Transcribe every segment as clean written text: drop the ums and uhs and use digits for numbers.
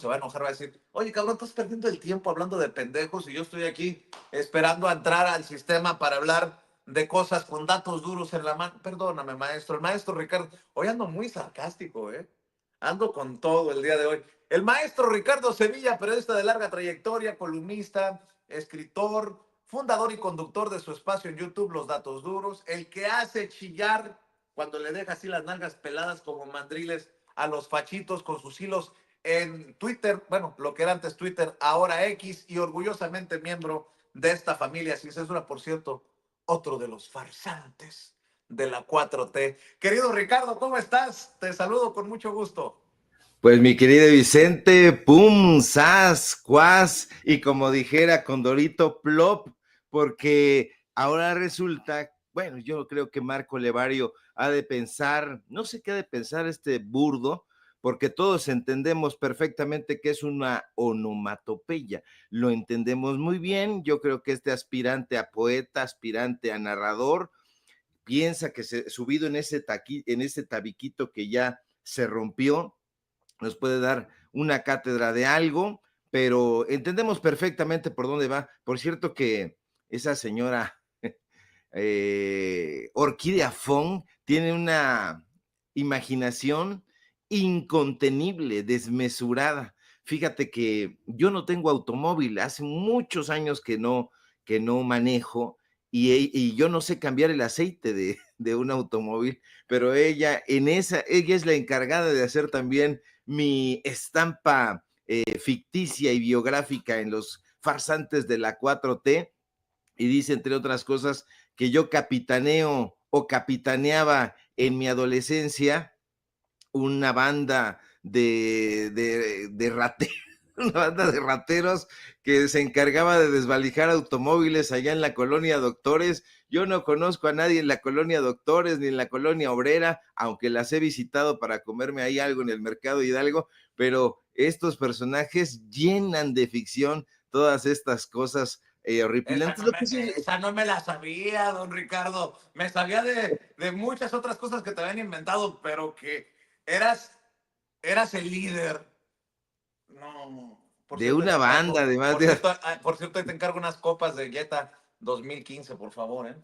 se va a enojar, va a decir, oye, cabrón, estás perdiendo el tiempo hablando de pendejos y yo estoy aquí esperando a entrar al sistema para hablar de cosas con datos duros en la mano. Perdóname, maestro. El maestro Ricardo, hoy ando muy sarcástico, ¿eh? Ando con todo el día de hoy. El maestro Ricardo Sevilla, periodista de larga trayectoria, columnista, escritor, fundador y conductor de su espacio en YouTube, Los Datos Duros, el que hace chillar cuando le deja así las nalgas peladas como mandriles a los fachitos con sus hilos en Twitter, bueno, lo que era antes Twitter, ahora X, y orgullosamente miembro de esta familia sin censura, por cierto, otro de los farsantes de la 4T. Querido Ricardo, ¿cómo estás? Te saludo con mucho gusto. Pues mi querido Vicente, pum, sas, cuas, y como dijera Condorito, plop, porque ahora resulta, bueno, yo creo que Marco Levario ha de pensar, no sé qué ha de pensar este burdo, porque todos entendemos perfectamente que es una onomatopeya, lo entendemos muy bien, yo creo que este aspirante a poeta, aspirante a narrador, piensa que subido en en ese tabiquito que ya se rompió, nos puede dar una cátedra de algo, pero entendemos perfectamente por dónde va. Por cierto que esa señora Orquídea Fong tiene una imaginación incontenible, desmesurada. Fíjate que yo no tengo automóvil, hace muchos años que no manejo y yo no sé cambiar el aceite de un automóvil, pero ella ella es la encargada de hacer también mi estampa ficticia y biográfica en los farsantes de la 4T y dice, entre otras cosas, que yo capitaneo o capitaneaba en mi adolescencia una banda de rateros, una banda de rateros que se encargaba de desvalijar automóviles allá en la colonia Doctores. Yo no conozco a nadie en la colonia Doctores ni en la colonia Obrera, aunque las he visitado para comerme ahí algo en el mercado Hidalgo, pero estos personajes llenan de ficción todas estas cosas horripilantes. Esa no me la sabía, don Ricardo. Me sabía de muchas otras cosas que te habían inventado, pero que eras, eras el líder. No, por De cierto, una te banda, encargo, además de... por cierto, te encargo unas copas de Jetta 2015, por favor, ¿eh?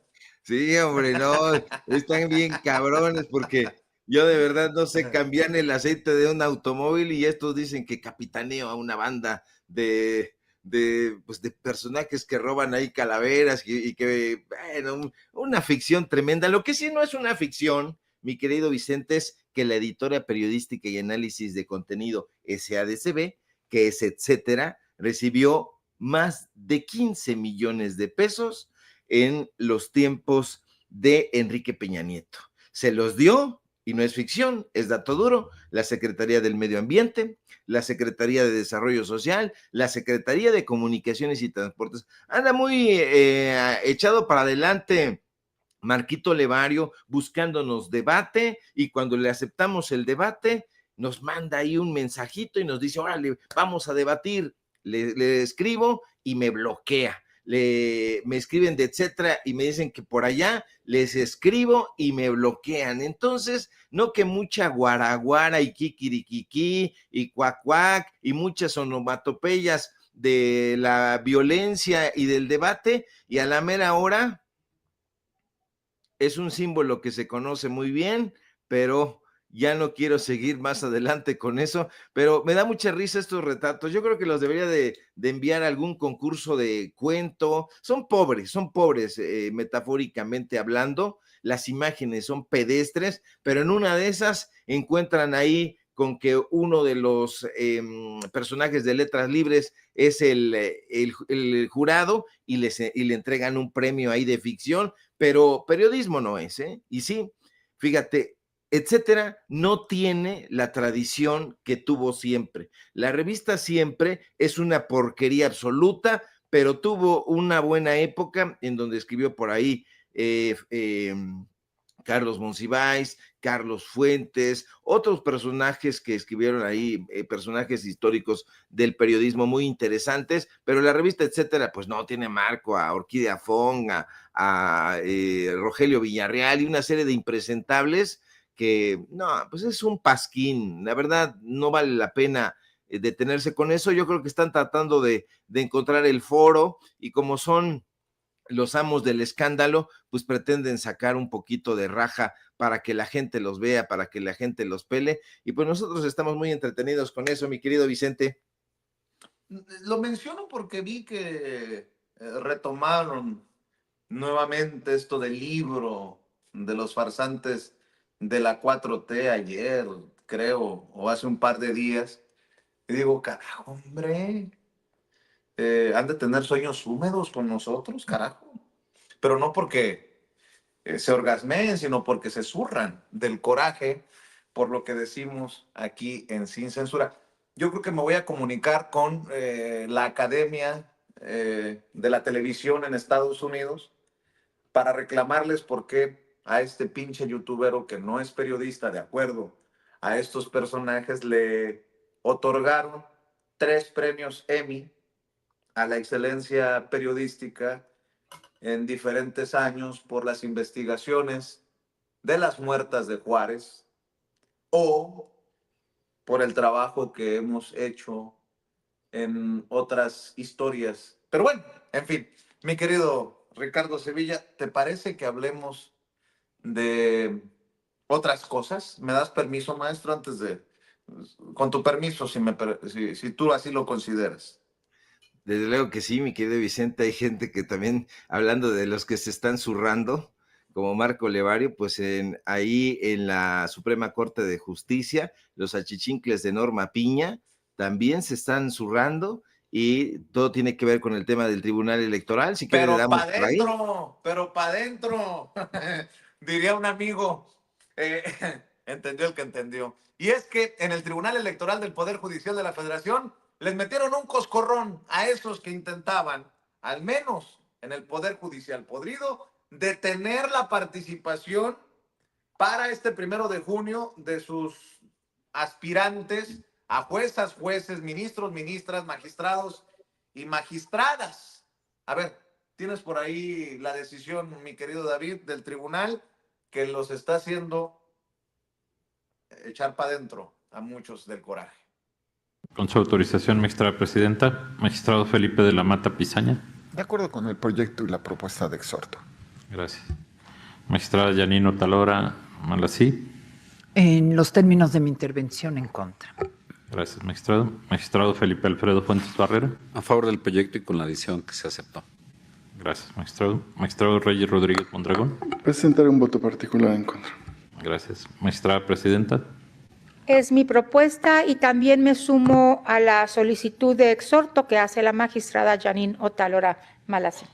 Sí, hombre, no, están bien cabrones porque yo de verdad no sé cambiar el aceite de un automóvil y estos dicen que capitaneo a una banda pues de personajes que roban ahí calaveras y que, bueno, una ficción tremenda. Lo que sí no es una ficción, mi querido Vicente, es que la editora periodística y análisis de contenido SADCB, que es etcétera, recibió más de 15 millones de pesos en los tiempos de Enrique Peña Nieto. Se los dio, y no es ficción, es dato duro, la Secretaría del Medio Ambiente, la Secretaría de Desarrollo Social, la Secretaría de Comunicaciones y Transportes. Anda muy echado para adelante Marquito Levario buscándonos debate y cuando le aceptamos el debate nos manda ahí un mensajito y nos dice, órale, vamos a debatir. Le escribo y me bloquea. Me escriben de etcétera y me dicen que por allá les escribo y me bloquean. Entonces, no que mucha guaraguara y kikiriquiqui y cuacuac y muchas onomatopeyas de la violencia y del debate y a la mera hora es un símbolo que se conoce muy bien, pero ya no quiero seguir más adelante con eso, pero me da mucha risa estos retratos. Yo creo que los debería de enviar a algún concurso de cuento. Son pobres, metafóricamente hablando. Las imágenes son pedestres, pero en una de esas encuentran ahí con que uno de los personajes de Letras Libres es el jurado y le entregan un premio ahí de ficción, pero periodismo no es, ¿eh? Y sí, fíjate, etcétera, no tiene la tradición que tuvo Siempre. La revista Siempre es una porquería absoluta, pero tuvo una buena época en donde escribió por ahí Carlos Monsiváis, Carlos Fuentes, otros personajes que escribieron ahí, personajes históricos del periodismo muy interesantes, pero la revista, etcétera, pues no tiene marco a Orquídea Fong, a Rogelio Villarreal y una serie de impresentables que, no, pues es un pasquín, la verdad no vale la pena detenerse con eso. Yo creo que están tratando de encontrar el foro, y como son los amos del escándalo, pues pretenden sacar un poquito de raja para que la gente los vea, para que la gente los pele, y pues nosotros estamos muy entretenidos con eso, mi querido Vicente. Lo menciono porque vi que retomaron nuevamente esto del libro de los farsantes de la 4T ayer, creo, o hace un par de días. Y digo, carajo, hombre, han de tener sueños húmedos con nosotros, carajo. Pero no porque se orgasmeen, sino porque se zurran del coraje por lo que decimos aquí en Sin Censura. Yo creo que me voy a comunicar con la Academia de la Televisión en Estados Unidos para reclamarles por qué a este pinche youtubero que no es periodista, de acuerdo a estos personajes, le otorgaron 3 premios Emmy a la excelencia periodística en diferentes años por las investigaciones de las muertas de Juárez o por el trabajo que hemos hecho en otras historias. Pero bueno, en fin, mi querido Ricardo Sevilla, ¿te parece que hablemos de otras cosas? ¿Me das permiso, maestro, antes de, con tu permiso, si tú así lo consideras? Desde luego que sí, mi querido Vicente. Hay gente que también, hablando de los que se están zurrando, como Marco Levario, pues ahí en la Suprema Corte de Justicia, los achichincles de Norma Piña también se están zurrando, y todo tiene que ver con el tema del Tribunal Electoral. Si quiere le Pero damos para por ahí. adentro, pero para adentro, diría un amigo. Eh, entendió el que entendió. Y es que en el Tribunal Electoral del Poder Judicial de la Federación les metieron un coscorrón a esos que intentaban, al menos en el Poder Judicial podrido, detener la participación para este 1 de junio de sus aspirantes a juezas, jueces, ministros, ministras, magistrados y magistradas. A ver, tienes por ahí la decisión, mi querido David, del tribunal que los está haciendo echar para adentro a muchos del coraje. Con su autorización, magistrada presidenta, magistrado Felipe de la Mata Pizaña. De acuerdo con el proyecto y la propuesta de exhorto. Gracias. Magistrada Yanino Talora Malasí. En los términos de mi intervención, en contra. Gracias, magistrado. Magistrado Felipe Alfredo Fuentes Barrera. A favor del proyecto y con la adición que se aceptó. Gracias, magistrado. Magistrado Reyes Rodríguez Mondragón. Presentaré un voto particular en contra. Gracias. Magistrada presidenta. Es mi propuesta y también me sumo a la solicitud de exhorto que hace la magistrada Janine Otalora Malasí.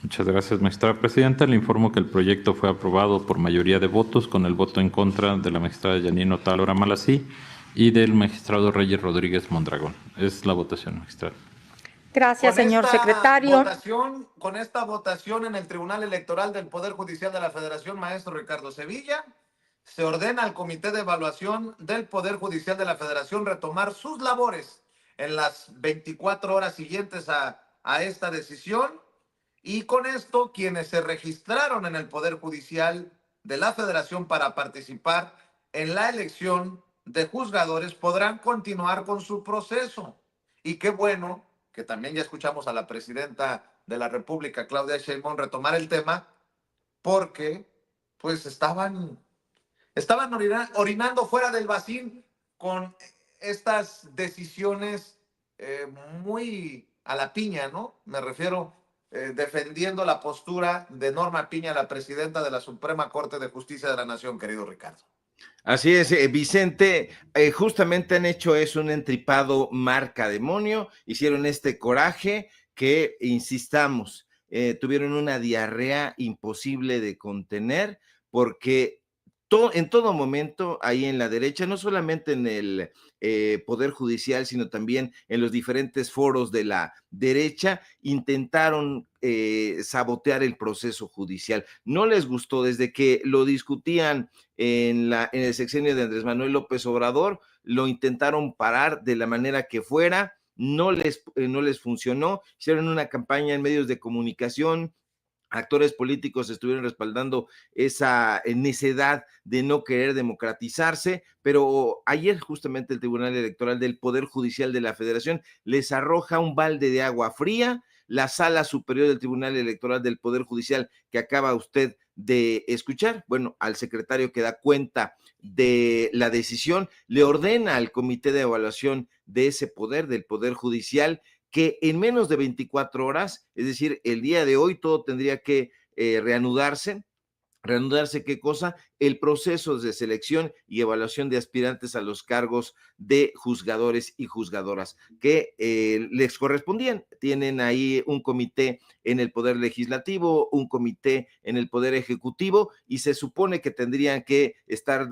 Muchas gracias, magistrada presidenta. Le informo que el proyecto fue aprobado por mayoría de votos, con el voto en contra de la magistrada Janine Otalora Malasí y del magistrado Reyes Rodríguez Mondragón. Es la votación, magistrada. Gracias, señor secretario. Con esta votación en el Tribunal Electoral del Poder Judicial de la Federación, maestro Ricardo Sevilla, se ordena al Comité de Evaluación del Poder Judicial de la Federación retomar sus labores en las 24 horas siguientes a esta decisión, y con esto quienes se registraron en el Poder Judicial de la Federación para participar en la elección de juzgadores podrán continuar con su proceso. Y qué bueno que también ya escuchamos a la presidenta de la República, Claudia Sheinbaum, retomar el tema, porque pues estaban orinando fuera del vacín con estas decisiones muy a la piña, ¿no? Me refiero defendiendo la postura de Norma Piña, la presidenta de la Suprema Corte de Justicia de la Nación, querido Ricardo. Así es, Vicente, justamente han hecho eso, un entripado marca demonio, hicieron este coraje que, insistamos, tuvieron una diarrea imposible de contener, porque en todo momento, ahí en la derecha, no solamente en el Poder Judicial, sino también en los diferentes foros de la derecha, intentaron sabotear el proceso judicial. No les gustó, desde que lo discutían en el sexenio de Andrés Manuel López Obrador, lo intentaron parar de la manera que fuera, no les funcionó, hicieron una campaña en medios de comunicación actores políticos estuvieron respaldando esa necedad de no querer democratizarse, pero ayer justamente el Tribunal Electoral del Poder Judicial de la Federación les arroja un balde de agua fría. La Sala Superior del Tribunal Electoral del Poder Judicial que acaba usted de escuchar, bueno, al secretario que da cuenta de la decisión, le ordena al Comité de Evaluación de ese poder, del Poder Judicial, que en menos de 24 horas, es decir, el día de hoy, todo tendría que reanudarse. ¿Reanudarse qué cosa? El proceso de selección y evaluación de aspirantes a los cargos de juzgadores y juzgadoras que les correspondían. Tienen ahí un comité en el Poder Legislativo, un comité en el Poder Ejecutivo, y se supone que tendrían que estar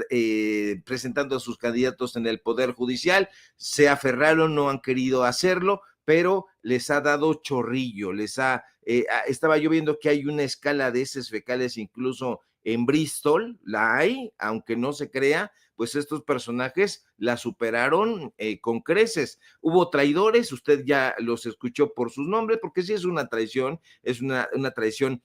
presentando a sus candidatos en el Poder Judicial. Se aferraron, no han querido hacerlo, pero les ha dado chorrillo, estaba yo viendo que hay una escala de heces fecales incluso en Bristol, la hay, aunque no se crea, pues estos personajes la superaron con creces. Hubo traidores, usted ya los escuchó por sus nombres, porque sí es una traición, es una traición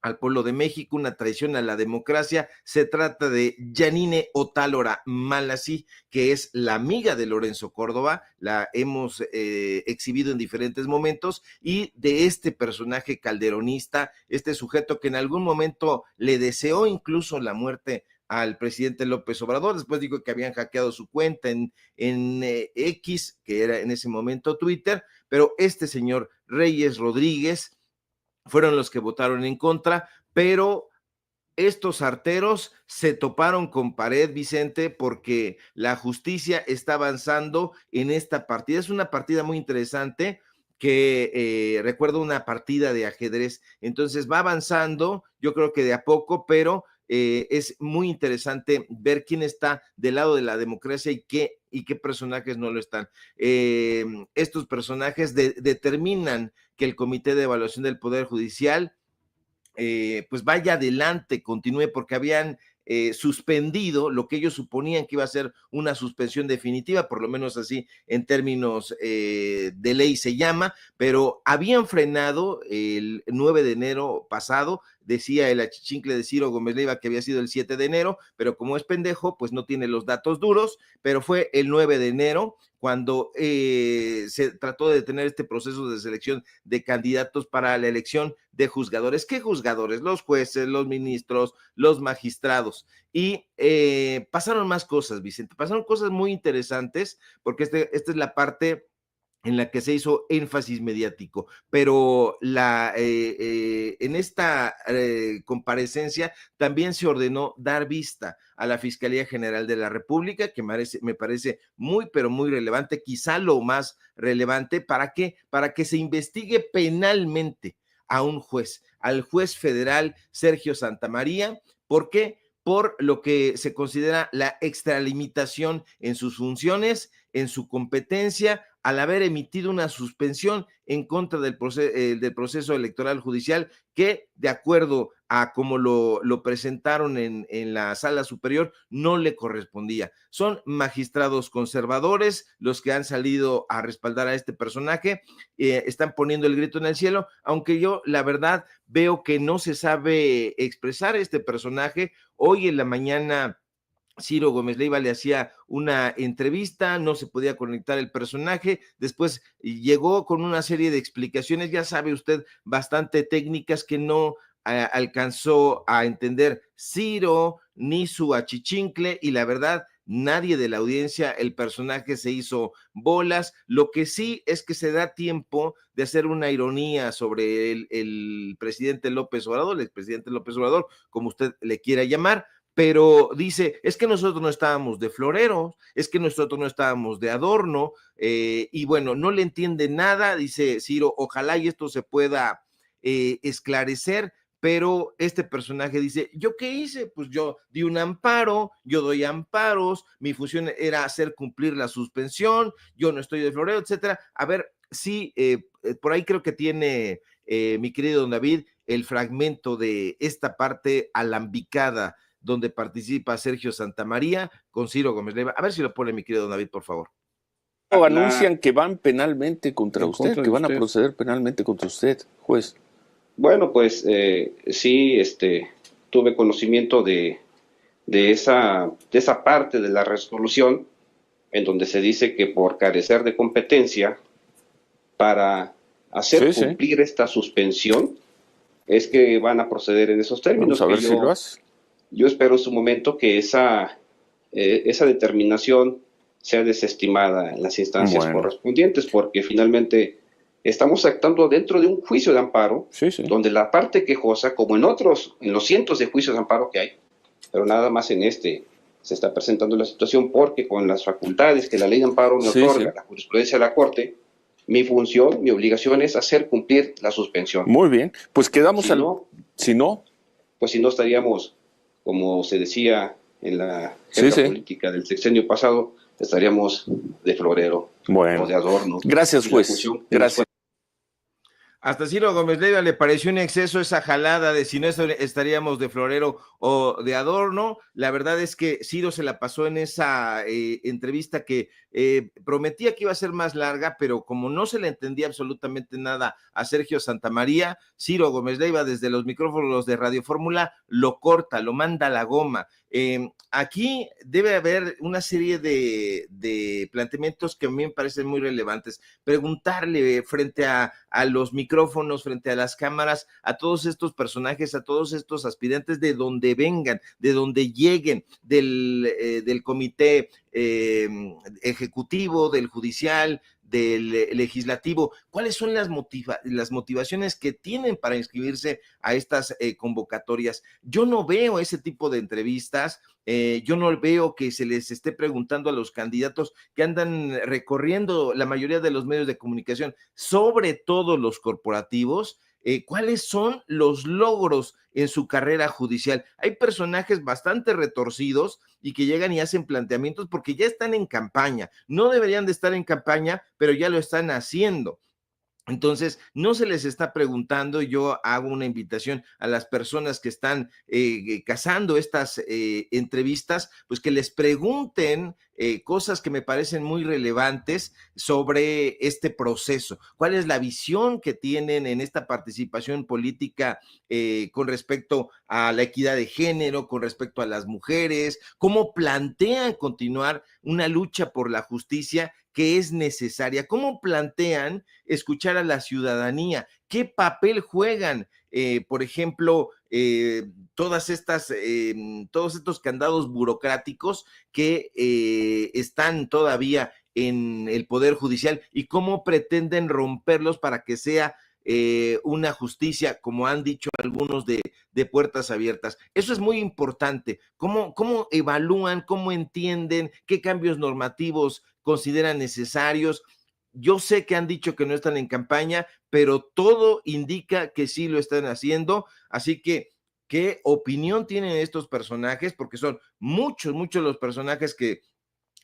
al pueblo de México, una traición a la democracia. Se trata de Yanine Otálora Malasí, que es la amiga de Lorenzo Córdoba, la hemos exhibido en diferentes momentos, y de este personaje calderonista, este sujeto que en algún momento le deseó incluso la muerte al presidente López Obrador. Después dijo que habían hackeado su cuenta en X, que era en ese momento Twitter, pero este señor Reyes Rodríguez fueron los que votaron en contra, pero estos arteros se toparon con pared, Vicente, porque la justicia está avanzando en esta partida. Es una partida muy interesante que recuerdo una partida de ajedrez. Entonces va avanzando, yo creo que de a poco, pero es muy interesante ver quién está del lado de la democracia y qué personajes no lo están. Estos personajes determinan que el Comité de Evaluación del Poder Judicial pues vaya adelante, continúe, porque habían suspendido lo que ellos suponían que iba a ser una suspensión definitiva, por lo menos así en términos de ley se llama, pero habían frenado el 9 de enero pasado. Decía el achichincle de Ciro Gómez Leiva que había sido el 7 de enero, pero como es pendejo, pues no tiene los datos duros, pero fue el 9 de enero cuando se trató de detener este proceso de selección de candidatos para la elección de juzgadores. ¿Qué juzgadores? Los jueces, los ministros, los magistrados. Y pasaron más cosas, Vicente, pasaron cosas muy interesantes, porque esta es la parte en la que se hizo énfasis mediático, pero en esta comparecencia también se ordenó dar vista a la Fiscalía General de la República, que me parece muy, pero muy relevante, quizá lo más relevante. ¿Para qué? Para que se investigue penalmente a un juez, al juez federal Sergio Santamaría. ¿Por qué? Por lo que se considera la extralimitación en sus funciones, en su competencia, al haber emitido una suspensión en contra del proceso electoral judicial que, de acuerdo a como lo presentaron en la sala superior, no le correspondía. Son magistrados conservadores los que han salido a respaldar a este personaje, están poniendo el grito en el cielo, aunque yo, la verdad, veo que no se sabe expresar este personaje. Hoy en la mañana Ciro Gómez Leiva le hacía una entrevista, no se podía conectar el personaje, después llegó con una serie de explicaciones, ya sabe usted, bastante técnicas que no alcanzó a entender Ciro ni su achichincle, y la verdad, nadie de la audiencia, el personaje se hizo bolas. Lo que sí es que se da tiempo de hacer una ironía sobre el presidente López Obrador, el expresidente López Obrador, como usted le quiera llamar, pero dice, es que nosotros no estábamos de floreros, es que nosotros no estábamos de adorno, y bueno, no le entiende nada, dice Ciro, ojalá y esto se pueda esclarecer, pero este personaje dice, ¿yo qué hice? Pues yo di un amparo, yo doy amparos, mi función era hacer cumplir la suspensión, yo no estoy de florero, etcétera. A ver, sí, por ahí creo que tiene mi querido don David el fragmento de esta parte alambicada donde participa Sergio Santamaría con Ciro Gómez Leiva. A ver si lo pone mi querido don David, por favor. Anuncian que van penalmente contra usted, que van a usted. proceder penalmente contra usted, juez. Bueno, pues sí, tuve conocimiento de esa parte de la resolución en donde se dice que por carecer de competencia para hacer Sí, sí. cumplir esta suspensión es que van a proceder en esos términos. Vamos a Que ver si lo hace. yo espero en su momento que esa determinación sea desestimada en las instancias Bueno. correspondientes, porque finalmente estamos actuando dentro de un juicio de amparo, Sí, sí. donde la parte quejosa, como en los cientos de juicios de amparo que hay, pero nada más en este se está presentando la situación porque con las facultades que la ley de amparo me Sí, otorga, sí. la jurisprudencia de la Corte, mi función, mi obligación es hacer cumplir la suspensión. Muy bien. Pues quedamos Si no, pues si no estaríamos, como se decía en la Sí, época sí. política del sexenio pasado, estaríamos de florero Bueno. o de adorno. Gracias, Y la juez. función que nos Gracias. Hasta Ciro Gómez Leiva le pareció un exceso esa jalada de si no estaríamos de florero o de adorno. La verdad es que Ciro se la pasó en esa entrevista que prometía que iba a ser más larga, pero como no se le entendía absolutamente nada a Sergio Santamaría, Ciro Gómez Leiva desde los micrófonos de Radio Fórmula lo corta, lo manda a la goma. Aquí debe haber una serie de planteamientos que a mí me parecen muy relevantes. Preguntarle frente a los micrófonos, frente a las cámaras, a todos estos personajes, a todos estos aspirantes, de donde vengan, de donde lleguen, del comité ejecutivo, del judicial, del legislativo, cuáles son las motivaciones que tienen para inscribirse a estas convocatorias. Yo no veo ese tipo de entrevistas, yo no veo que se les esté preguntando a los candidatos que andan recorriendo la mayoría de los medios de comunicación, sobre todo los corporativos, cuáles son los logros en su carrera judicial. Hay personajes bastante retorcidos y que llegan y hacen planteamientos porque ya están en campaña. No deberían de estar en campaña, pero ya lo están haciendo. Entonces, no se les está preguntando. Yo hago una invitación a las personas que están cazando estas entrevistas, pues que les pregunten cosas que me parecen muy relevantes sobre este proceso. ¿Cuál es la visión que tienen en esta participación política con respecto a la equidad de género, con respecto a las mujeres? ¿Cómo plantean continuar una lucha por la justicia que es necesaria? ¿Cómo plantean escuchar a la ciudadanía? ¿Qué papel juegan, por ejemplo, todos estos candados burocráticos que están todavía en el Poder Judicial y cómo pretenden romperlos para que sea una justicia, como han dicho algunos, de puertas abiertas? Eso es muy importante. ¿Cómo evalúan, cómo entienden, qué cambios normativos consideran necesarios? Yo sé que han dicho que no están en campaña, pero todo indica que sí lo están haciendo. Así que, ¿qué opinión tienen estos personajes? Porque son muchos los personajes que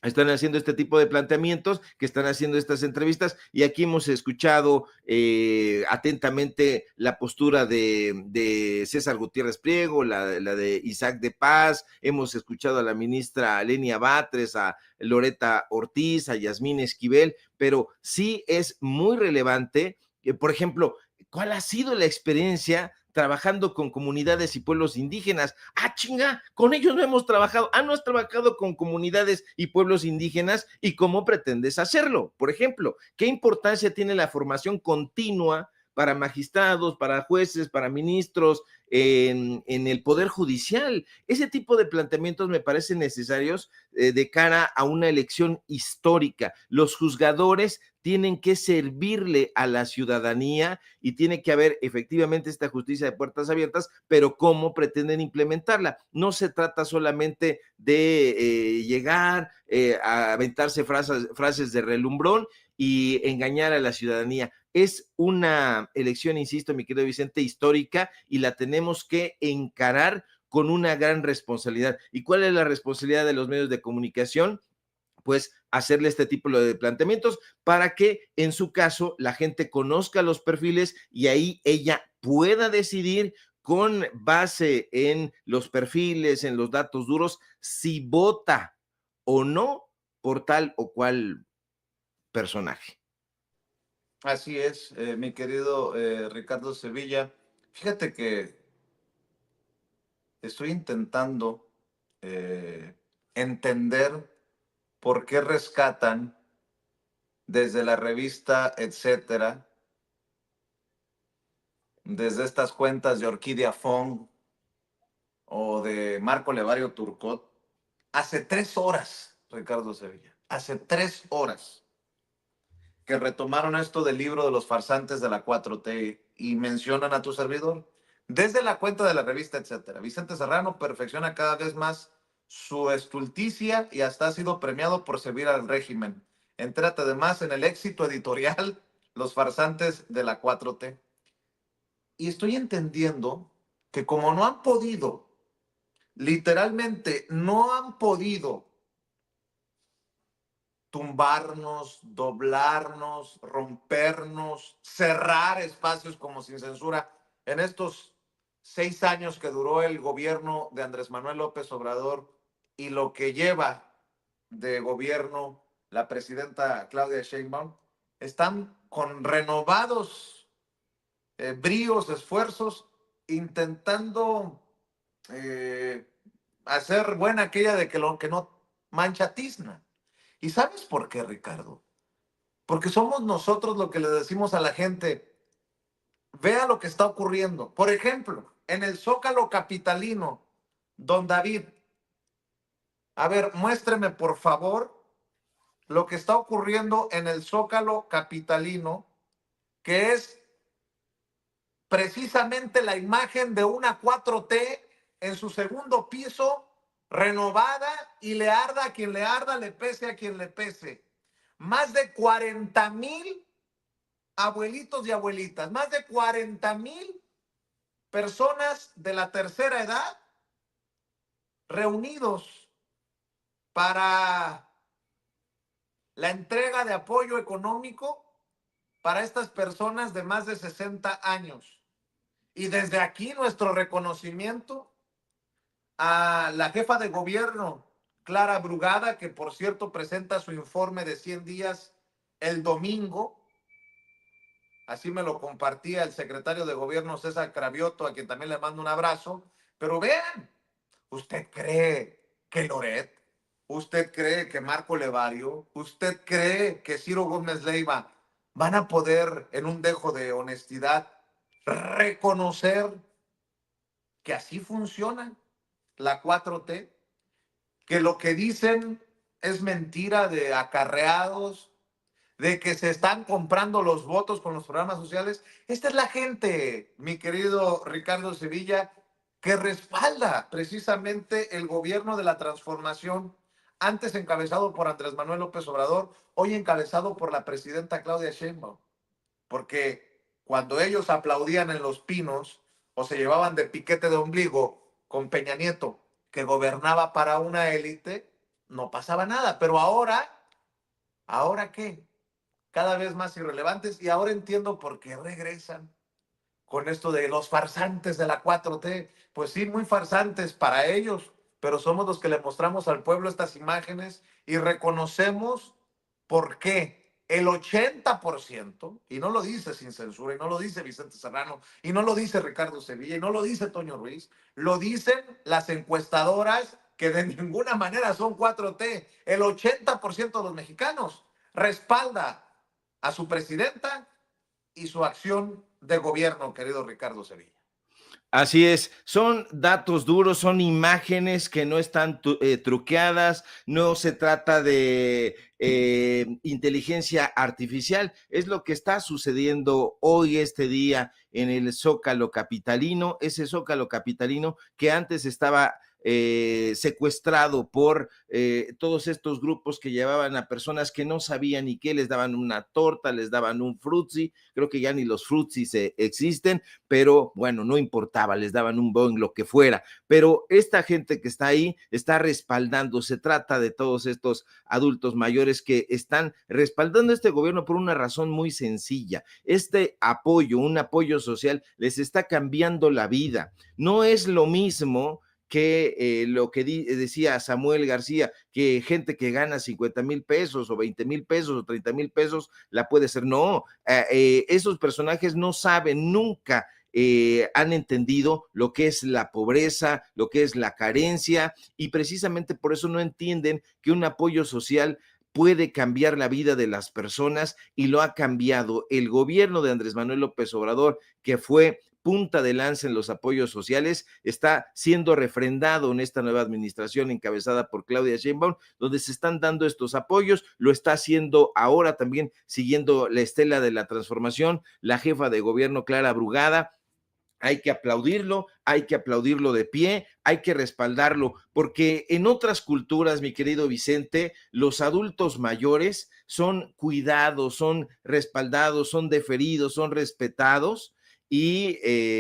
están haciendo este tipo de planteamientos, que están haciendo estas entrevistas, y aquí hemos escuchado atentamente la postura de César Gutiérrez Priego, la de Isaac de Paz, hemos escuchado a la ministra Lenia Batres, a Loreta Ortiz, a Yasmín Esquivel, pero sí es muy relevante, por ejemplo, ¿cuál ha sido la experiencia trabajando con comunidades y pueblos indígenas? Ah, chinga, con ellos no hemos trabajado. Ah, no has trabajado con comunidades y pueblos indígenas, ¿y cómo pretendes hacerlo? Por ejemplo, ¿qué importancia tiene la formación continua para magistrados, para jueces, para ministros en el Poder Judicial? Ese tipo de planteamientos me parecen necesarios de cara a una elección histórica. Los juzgadores tienen que servirle a la ciudadanía y tiene que haber efectivamente esta justicia de puertas abiertas, pero ¿cómo pretenden implementarla? No se trata solamente de llegar a aventarse frases de relumbrón y engañar a la ciudadanía. Es una elección, insisto, mi querido Vicente, histórica, y la tenemos que encarar con una gran responsabilidad. ¿Y cuál es la responsabilidad de los medios de comunicación? Pues hacerle este tipo de planteamientos para que en su caso la gente conozca los perfiles y ahí ella pueda decidir con base en los perfiles, en los datos duros, si vota o no por tal o cual personaje. Así es, mi querido Ricardo Sevilla. Fíjate que estoy intentando entender por qué rescatan desde la revista, etcétera, desde estas cuentas de Orquídea Fong o de Marco Levario Turcot, hace 3 horas, Ricardo Sevilla, hace 3 horas que retomaron esto del libro de los farsantes de la 4T y mencionan a tu servidor. Desde la cuenta de la revista, etcétera. Vicente Serrano perfecciona cada vez más su estulticia y hasta ha sido premiado por servir al régimen. Entérate además en el éxito editorial Los farsantes de la 4T. Y estoy entendiendo que como no han podido, literalmente no han podido tumbarnos, doblarnos, rompernos, cerrar espacios como Sin Censura en estos 6 años que duró el gobierno de Andrés Manuel López Obrador y lo que lleva de gobierno la presidenta Claudia Sheinbaum, están con renovados bríos, esfuerzos, intentando hacer buena aquella de que lo que no mancha tizna. ¿Y sabes por qué, Ricardo? Porque somos nosotros lo que le decimos a la gente, vea lo que está ocurriendo. Por ejemplo, en el Zócalo capitalino, don David, a ver, muéstreme por favor lo que está ocurriendo en el Zócalo capitalino, que es precisamente la imagen de una 4T en su segundo piso, renovada, y le arda a quien le arda, le pese a quien le pese. Más de 40,000 abuelitos y abuelitas, más de 40,000 personas de la tercera edad reunidos para la entrega de apoyo económico para estas personas de más de 60 años. Y desde aquí nuestro reconocimiento a la jefa de gobierno, Clara Brugada, que por cierto presenta su informe de 100 días el domingo. Así me lo compartía el secretario de gobierno César Cravioto, a quien también le mando un abrazo. Pero vean, ¿usted cree que Loret, usted cree que Marco Levario, usted cree que Ciro Gómez Leiva van a poder, en un dejo de honestidad, reconocer que así funciona la 4T? Que lo que dicen es mentira de acarreados, de que se están comprando los votos con los programas sociales. Esta es la gente, mi querido Ricardo Sevilla, que respalda precisamente el gobierno de la transformación, antes encabezado por Andrés Manuel López Obrador, hoy encabezado por la presidenta Claudia Sheinbaum. Porque cuando ellos aplaudían en Los Pinos o se llevaban de piquete de ombligo con Peña Nieto, que gobernaba para una élite, no pasaba nada. Pero ¿ahora qué? Cada vez más irrelevantes, y ahora entiendo por qué regresan con esto de los farsantes de la 4T. Pues sí, muy farsantes para ellos, pero somos los que le mostramos al pueblo estas imágenes y reconocemos por qué el 80%, y no lo dice Sin Censura, y no lo dice Vicente Serrano, y no lo dice Ricardo Sevilla, y no lo dice Toño Ruiz, lo dicen las encuestadoras que de ninguna manera son 4T. El 80% de los mexicanos respalda a su presidenta y su acción de gobierno, querido Ricardo Sevilla. Así es, son datos duros, son imágenes que no están truqueadas, no se trata de inteligencia artificial, es lo que está sucediendo hoy, este día, en el Zócalo capitalino, ese Zócalo capitalino que antes estaba secuestrado por todos estos grupos que llevaban a personas que no sabían ni qué, les daban una torta, les daban un frutzi, creo que ya ni los frutzis existen, pero bueno, no importaba, les daban un Boeing, lo que fuera, pero esta gente que está ahí está respaldando, se trata de todos estos adultos mayores que están respaldando este gobierno por una razón muy sencilla, este apoyo, un apoyo social, les está cambiando la vida, no es lo mismo que lo que decía Samuel García, que gente que gana 50,000 pesos o 20,000 pesos o 30,000 pesos la puede ser. No, esos personajes no saben nunca han entendido lo que es la pobreza, lo que es la carencia, y precisamente por eso no entienden que un apoyo social puede cambiar la vida de las personas, y lo ha cambiado. El gobierno de Andrés Manuel López Obrador, que fue punta de lanza en los apoyos sociales, está siendo refrendado en esta nueva administración encabezada por Claudia Sheinbaum, donde se están dando estos apoyos. Lo está haciendo ahora también, siguiendo la estela de la transformación, la jefa de gobierno Clara Brugada. Hay que aplaudirlo de pie, hay que respaldarlo, porque en otras culturas, mi querido Vicente, los adultos mayores son cuidados, son respaldados, son deferidos, son respetados, y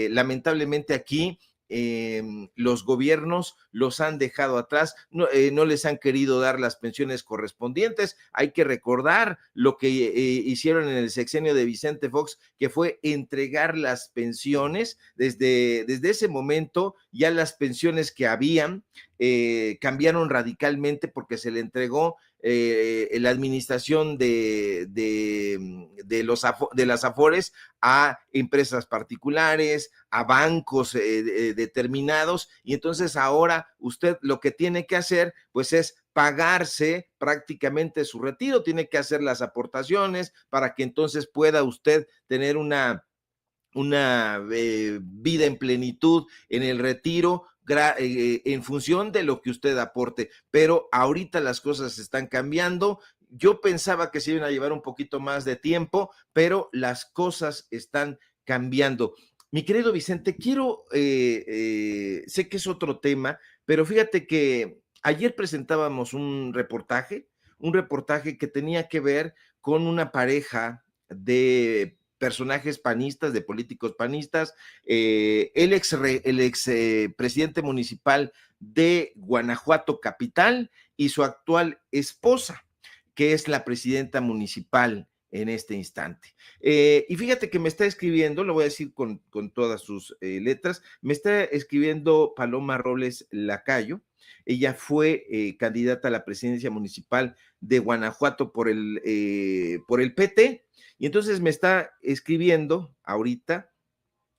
lamentablemente aquí los gobiernos los han dejado atrás, no les han querido dar las pensiones correspondientes. Hay que recordar lo que hicieron en el sexenio de Vicente Fox, que fue entregar las pensiones. Desde ese momento ya las pensiones que habían cambiaron radicalmente, porque se le entregó la administración de las Afores a empresas particulares, a bancos determinados, y entonces ahora usted lo que tiene que hacer pues es pagarse prácticamente su retiro, tiene que hacer las aportaciones para que entonces pueda usted tener una vida en plenitud en el retiro, en función de lo que usted aporte. Pero ahorita las cosas están cambiando. Yo pensaba que se iban a llevar un poquito más de tiempo, pero las cosas están cambiando. Mi querido Vicente, sé que es otro tema, pero fíjate que ayer presentábamos un reportaje que tenía que ver con una pareja de personajes panistas, de políticos panistas, el ex presidente municipal de Guanajuato capital y su actual esposa, que es la presidenta municipal en este instante. Y fíjate que me está escribiendo, lo voy a decir con todas sus letras, me está escribiendo Paloma Robles Lacayo. Ella fue candidata a la presidencia municipal de Guanajuato por el PT, y entonces me está escribiendo ahorita.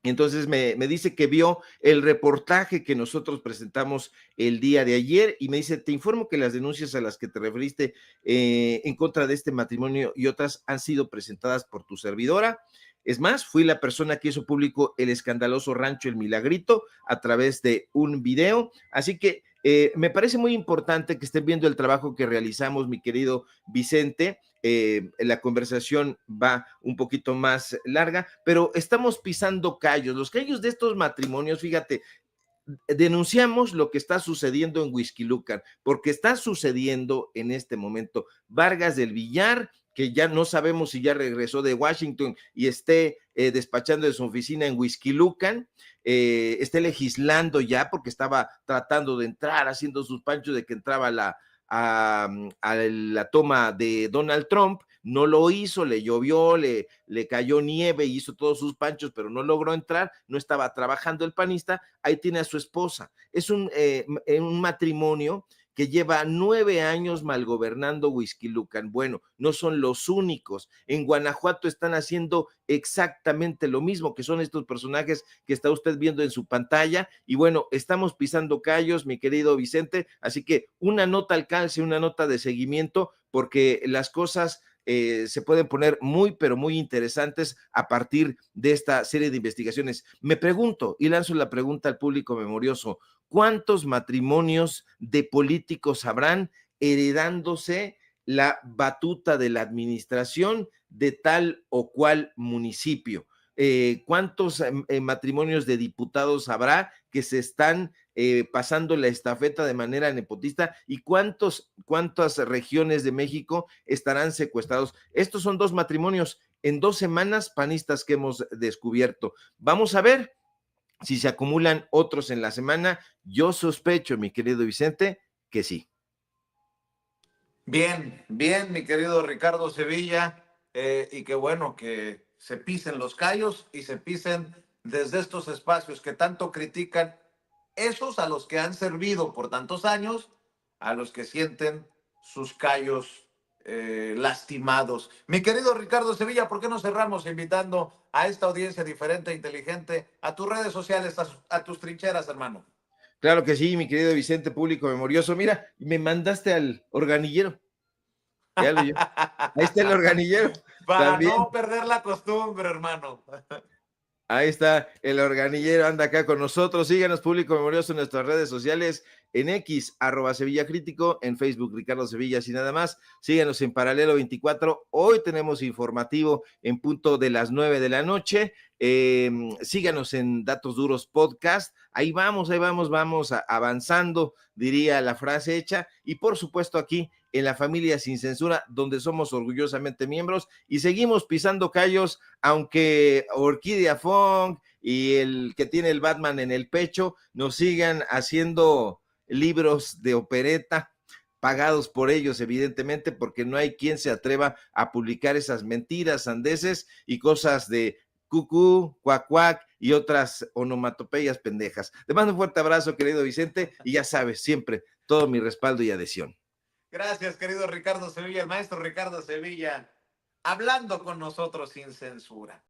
Entonces me dice que vio el reportaje que nosotros presentamos el día de ayer, y me dice: te informo que las denuncias a las que te referiste en contra de este matrimonio y otras han sido presentadas por tu servidora. Es más, fui la persona que hizo público el escandaloso rancho El Milagrito a través de un video. Así que me parece muy importante que estén viendo el trabajo que realizamos, mi querido Vicente. La conversación va un poquito más larga, pero estamos pisando callos, los callos de estos matrimonios. Fíjate, denunciamos lo que está sucediendo en Huixquilucan, porque está sucediendo en este momento. Vargas del Villar, que ya no sabemos si ya regresó de Washington y esté despachando de su oficina en Huixquilucan, esté legislando ya, porque estaba tratando de entrar, haciendo sus panchos de que entraba a la toma de Donald Trump. No lo hizo, le llovió, le cayó nieve, hizo todos sus panchos, pero no logró entrar, no estaba trabajando el panista. Ahí tiene a su esposa. Es un matrimonio que lleva 9 años malgobernando Huixquilucan. Bueno, no son los únicos. En Guanajuato están haciendo exactamente lo mismo, que son estos personajes que está usted viendo en su pantalla. Y bueno, estamos pisando callos, mi querido Vicente, así que una nota al calce, una nota de seguimiento, porque las cosas se pueden poner muy, pero muy interesantes a partir de esta serie de investigaciones. Me pregunto, y lanzo la pregunta al público memorioso: ¿cuántos matrimonios de políticos habrán heredándose la batuta de la administración de tal o cual municipio? ¿Cuántos matrimonios de diputados habrá que se están pasando la estafeta de manera nepotista? ¿Y cuántas regiones de México estarán secuestrados? Estos son 2 matrimonios en 2 semanas panistas que hemos descubierto. Vamos a ver si se acumulan otros en la semana. Yo sospecho, mi querido Vicente, que sí. Bien, bien, mi querido Ricardo Sevilla, y qué bueno que se pisen los callos y se pisen desde estos espacios que tanto critican, esos a los que han servido por tantos años, a los que sienten sus callos lastimados. Mi querido Ricardo Sevilla, ¿por qué no cerramos invitando a esta audiencia diferente e inteligente a tus redes sociales, a tus trincheras, hermano? Claro que sí, mi querido Vicente, público memorioso. Mira, me mandaste al organillero. Ya lo yo. Ahí está el organillero. Para También. no perder la costumbre, hermano. Ahí está el organillero, anda acá con nosotros. Síganos, público memorioso, en nuestras redes sociales, en X, @SevillaCrítico, en Facebook, Ricardo Sevilla, y nada más. Síganos en Paralelo 24. Hoy tenemos informativo en punto de las 9 de la noche. Síganos en Datos Duros Podcast. Ahí vamos avanzando, diría la frase hecha. Y por supuesto aquí en La Familia Sin Censura, donde somos orgullosamente miembros y seguimos pisando callos, aunque Orquídea Fong y el que tiene el Batman en el pecho nos sigan haciendo libros de opereta, pagados por ellos, evidentemente, porque no hay quien se atreva a publicar esas mentiras, sandeces y cosas de cucú, cuac, cuac y otras onomatopeyas pendejas. Te mando un fuerte abrazo, querido Vicente, y ya sabes, siempre todo mi respaldo y adhesión. Gracias, querido Ricardo Sevilla, el maestro Ricardo Sevilla, hablando con nosotros sin censura.